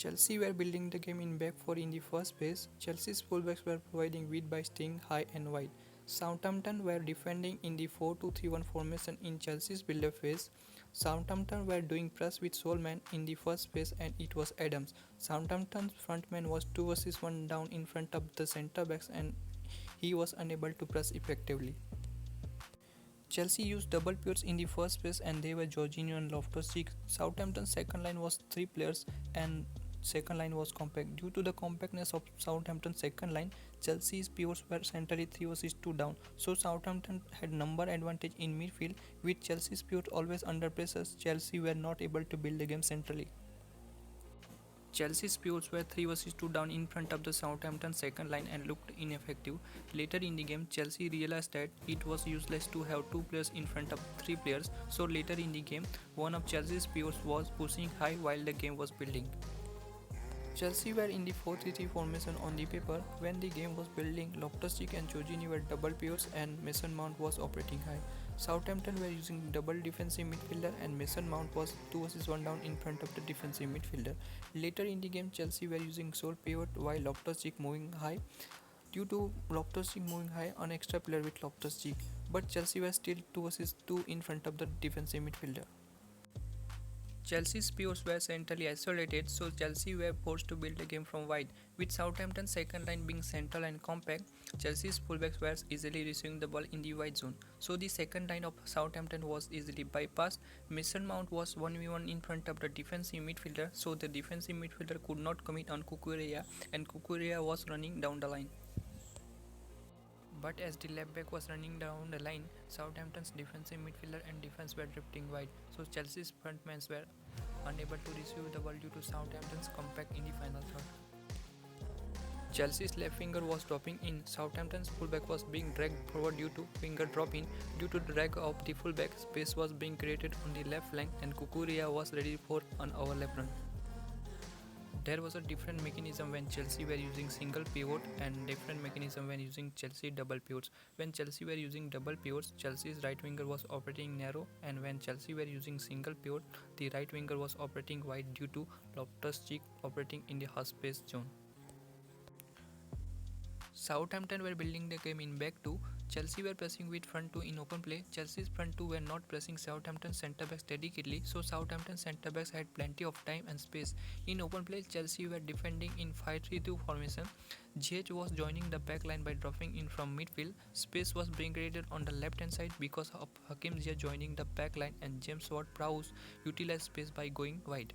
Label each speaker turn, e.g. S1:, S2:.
S1: Chelsea were building the game in back four in the first phase. Chelsea's fullbacks were providing width by staying high and wide. Southampton were defending in the 4-2-3-1 formation in Chelsea's build-up phase. Southampton were doing press with Solman in the first phase and it was Adams. Southampton's frontman was 2 versus 1 down in front of the centre-backs and he was unable to press effectively. Chelsea used double pivots in the first phase and they were Jorginho and Loftus-Cheek. Southampton's second line was 3 players and second line was compact. Due to the compactness of Southampton's second line, Chelsea's pivots were centrally 3 versus 2 down. So Southampton had number advantage in midfield. With Chelsea's pivot always under pressure, Chelsea were not able to build the game centrally. Chelsea's pivots were 3 versus 2 down in front of the Southampton second line and looked ineffective. Later in the game, Chelsea realized that it was useless to have 2 players in front of 3 players. So later in the game, one of Chelsea's pivots was pushing high while the game was building. Chelsea were in the 4-3-3 formation on the paper. When the game was building, Loftus-Cheek and Jorginho were double pivots and Mason Mount was operating high. Southampton were using double defensive midfielder and Mason Mount was 2 versus 1 down in front of the defensive midfielder. Later in the game, Chelsea were using sole pivot while Loftus-Cheek moving high. Due to Loftus-Cheek moving high, an extra player with Loftus-Cheek, but Chelsea were still 2 versus 2 in front of the defensive midfielder. Chelsea's pivots were centrally isolated, so Chelsea were forced to build a game from wide. With Southampton's second line being central and compact, Chelsea's fullbacks were easily receiving the ball in the wide zone. So the second line of Southampton was easily bypassed. Mason Mount was 1v1 in front of the defensive midfielder, so the defensive midfielder could not commit on Cucurella and Cucurella was running down the line. But as the left back was running down the line, Southampton's defensive midfielder and defense were drifting wide, so Chelsea's frontmen were unable to receive the ball due to Southampton's compact in the final third. Chelsea's left winger was dropping in. Southampton's fullback was being dragged forward due to winger drop in. Due to the drag of the fullback, space was being created on the left flank and Cucurella was ready for an overlap run. There was a different mechanism when Chelsea were using single pivot and different mechanism when using Chelsea double pivots. When Chelsea were using double pivots, Chelsea's right winger was operating narrow, and when Chelsea were using single pivot, the right winger was operating wide due to Loftus-Cheek operating in the half space zone. Southampton were building the game in back 2. Chelsea were pressing with front 2 in open play. Chelsea's front 2 were not pressing Southampton centre-backs dedicatedly, so Southampton centre-backs had plenty of time and space. In open play, Chelsea were defending in 5-3-2 formation. GH was joining the back line by dropping in from midfield. Space was being created on the left-hand side because of Hakim Ziyech joining the back line and James Ward-Prowse utilized space by going wide.